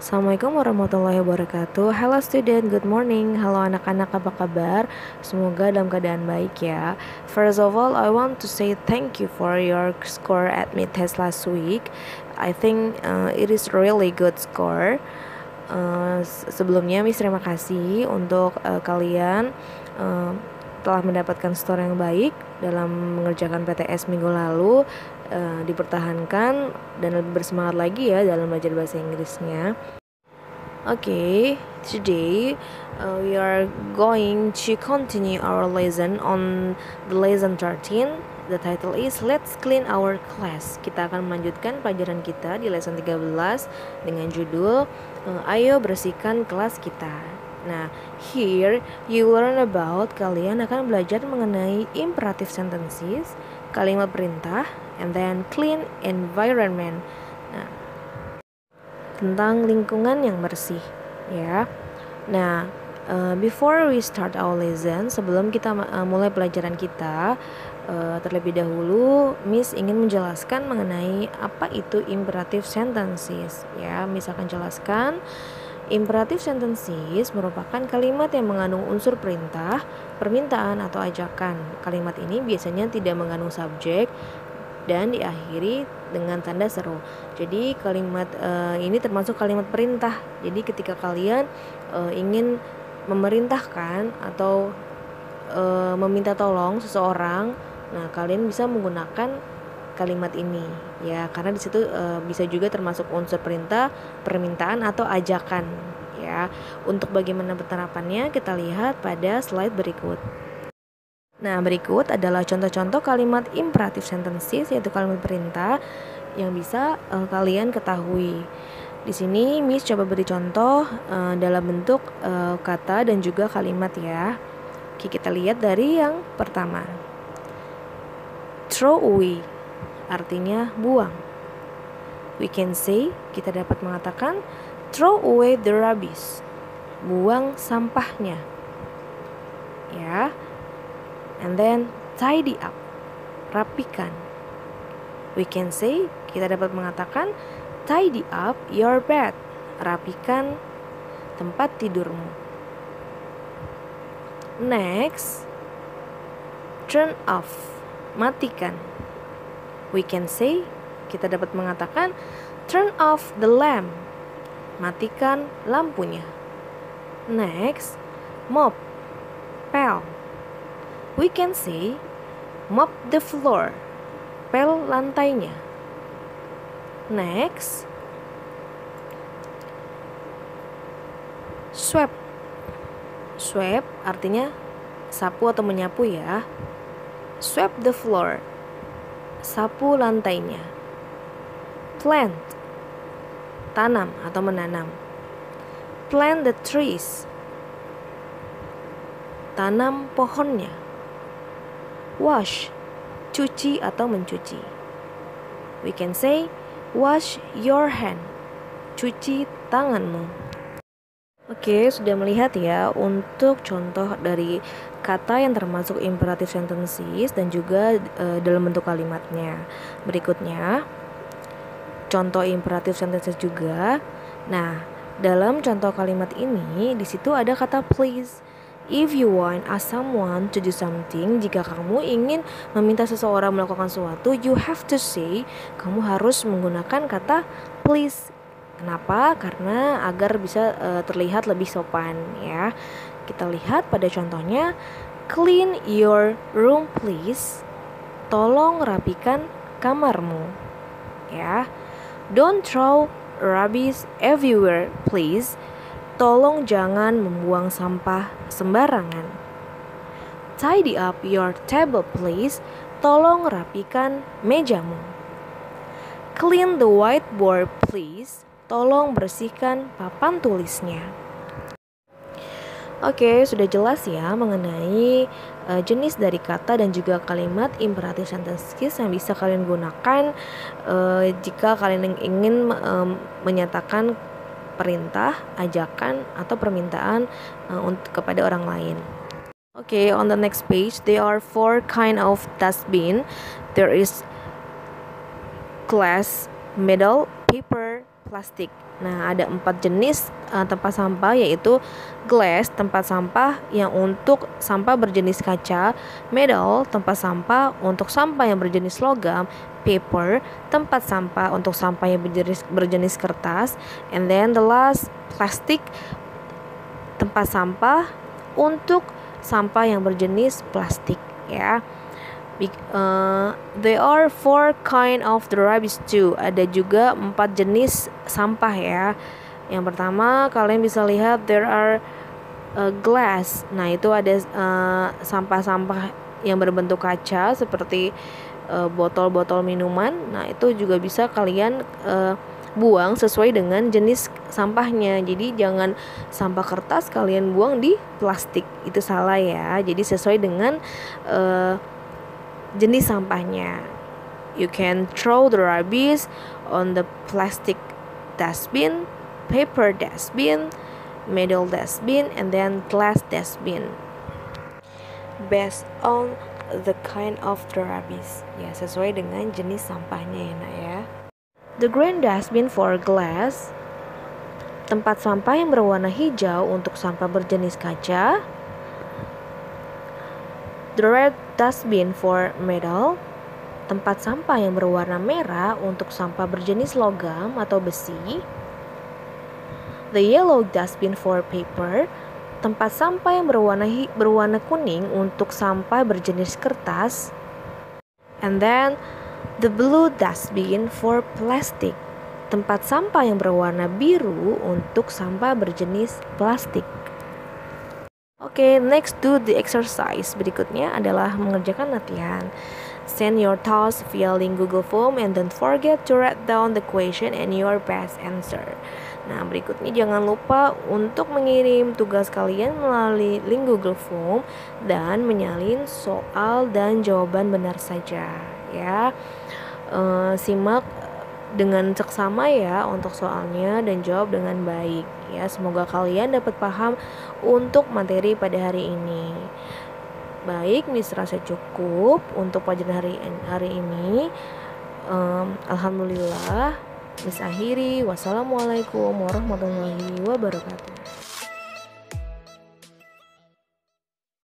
Assalamualaikum warahmatullahi wabarakatuh. Hello student, good morning. Halo anak-anak, apa kabar? Semoga dalam keadaan baik ya. First of all, I want to say thank you for your score at mid-test last week. I think it is really good score. Sebelumnya Miss terima kasih untuk kalian telah mendapatkan skor yang baik dalam mengerjakan PTS minggu lalu. Dipertahankan dan lebih bersemangat lagi ya dalam belajar bahasa Inggrisnya. Okay, today we are going to continue our lesson on the lesson 13. The title is Let's Clean Our Class. Kita akan melanjutkan pelajaran kita di lesson 13 dengan judul Ayo bersihkan kelas kita. Nah, here you learn about, kalian akan belajar mengenai imperative sentences, kalimat perintah, and then clean environment. Nah, tentang lingkungan yang bersih, ya. Nah, before we start our lesson, sebelum kita mulai pelajaran kita, terlebih dahulu Miss ingin menjelaskan mengenai apa itu imperative sentences, ya. Miss akan jelaskan. Imperative sentences merupakan kalimat yang mengandung unsur perintah, permintaan, atau ajakan. Kalimat ini biasanya tidak mengandung subjek dan diakhiri dengan tanda seru. Jadi kalimat ini termasuk kalimat perintah. Jadi ketika kalian ingin memerintahkan atau meminta tolong seseorang, nah kalian bisa menggunakan kalimat ini ya, karena di situ bisa juga termasuk unsur perintah, permintaan, atau ajakan ya. Untuk bagaimana penerapannya kita lihat pada slide berikut. Nah, berikut adalah contoh-contoh kalimat imperative sentences, yaitu kalimat perintah yang bisa kalian ketahui. Di sini Miss coba beri contoh dalam bentuk kata dan juga kalimat ya. Oke, kita lihat dari yang pertama. Throw away artinya buang. We can say, kita dapat mengatakan throw away the rubbish, buang sampahnya ya. And then tidy up, rapikan. We can say, kita dapat mengatakan tidy up your bed, rapikan tempat tidurmu. Next, turn off, matikan. We can say, kita dapat mengatakan turn off the lamp, matikan lampunya. Next, mop, pel. We can say mop the floor, pel lantainya. Next, sweep. Sweep artinya sapu atau menyapu ya. Sweep the floor, sapu lantainya. Plant, tanam atau menanam. Plant the trees, tanam pohonnya. Wash, cuci atau mencuci. We can say wash your hand, cuci tanganmu. Oke, sudah melihat ya untuk contoh dari kata yang termasuk imperative sentences dan juga dalam bentuk kalimatnya. Berikutnya, contoh imperative sentences juga. Nah, dalam contoh kalimat ini di situ ada kata please. If you want ask someone to do something, jika kamu ingin meminta seseorang melakukan sesuatu, you have to say, kamu harus menggunakan kata please. Kenapa? Karena agar bisa terlihat lebih sopan ya. Kita lihat pada contohnya, clean your room please. Tolong rapikan kamarmu. Ya. Don't throw rubbish everywhere please. Tolong jangan membuang sampah sembarangan. Tidy up your table please. Tolong rapikan mejamu. Clean the whiteboard please. Tolong bersihkan papan tulisnya. Oke, sudah jelas ya mengenai jenis dari kata dan juga kalimat imperative sentences yang bisa kalian gunakan jika kalian ingin menyatakan perintah, ajakan, atau permintaan kepada orang lain. Okay, on the next page, there are 4 kind of dustbin. There is glass, metal, paper, plastik. Nah, ada 4 jenis tempat sampah, yaitu glass, tempat sampah yang untuk sampah berjenis kaca; metal, tempat sampah untuk sampah yang berjenis logam; paper, tempat sampah untuk sampah yang berjenis kertas; and then the last, plastic, tempat sampah untuk sampah yang berjenis plastik, ya. There are 4 kind of the rubbish too. Ada juga 4 jenis sampah, ya. Yang pertama, kalian bisa lihat there are glass. Nah, itu ada sampah-sampah yang berbentuk kaca seperti botol-botol minuman. Nah, itu juga bisa kalian buang sesuai dengan jenis sampahnya. Jadi jangan sampah kertas kalian buang di plastik, itu salah, ya. Jadi sesuai dengan jenis sampahnya. You can throw the rubbish on the plastic dustbin, paper dustbin, metal dustbin, and then glass dustbin, based on the kind of the rubbish. Ya, sesuai dengan jenis sampahnya, ya, Nak, ya. The green dustbin for glass, tempat sampah yang berwarna hijau untuk sampah berjenis kaca. The red dustbin for metal, tempat sampah yang berwarna merah untuk sampah berjenis logam atau besi. The yellow dustbin for paper, tempat sampah yang berwarna kuning untuk sampah berjenis kertas. And then the blue dustbin for plastic, tempat sampah yang berwarna biru untuk sampah berjenis plastik. Oke, next do the exercise. Berikutnya adalah mengerjakan latihan. Send your thoughts via link Google Form and don't forget to write down the question and your best answer. Nah, berikutnya jangan lupa untuk mengirim tugas kalian melalui link Google Form dan menyalin soal dan jawaban benar saja, ya. Simak dengan seksama, ya, untuk soalnya dan jawab dengan baik, ya. Semoga kalian dapat paham untuk materi pada hari ini. Baik, Miss rasa cukup untuk pelajaran hari ini. Alhamdulillah, Miss akhiri. Wassalamualaikum warahmatullahi wabarakatuh.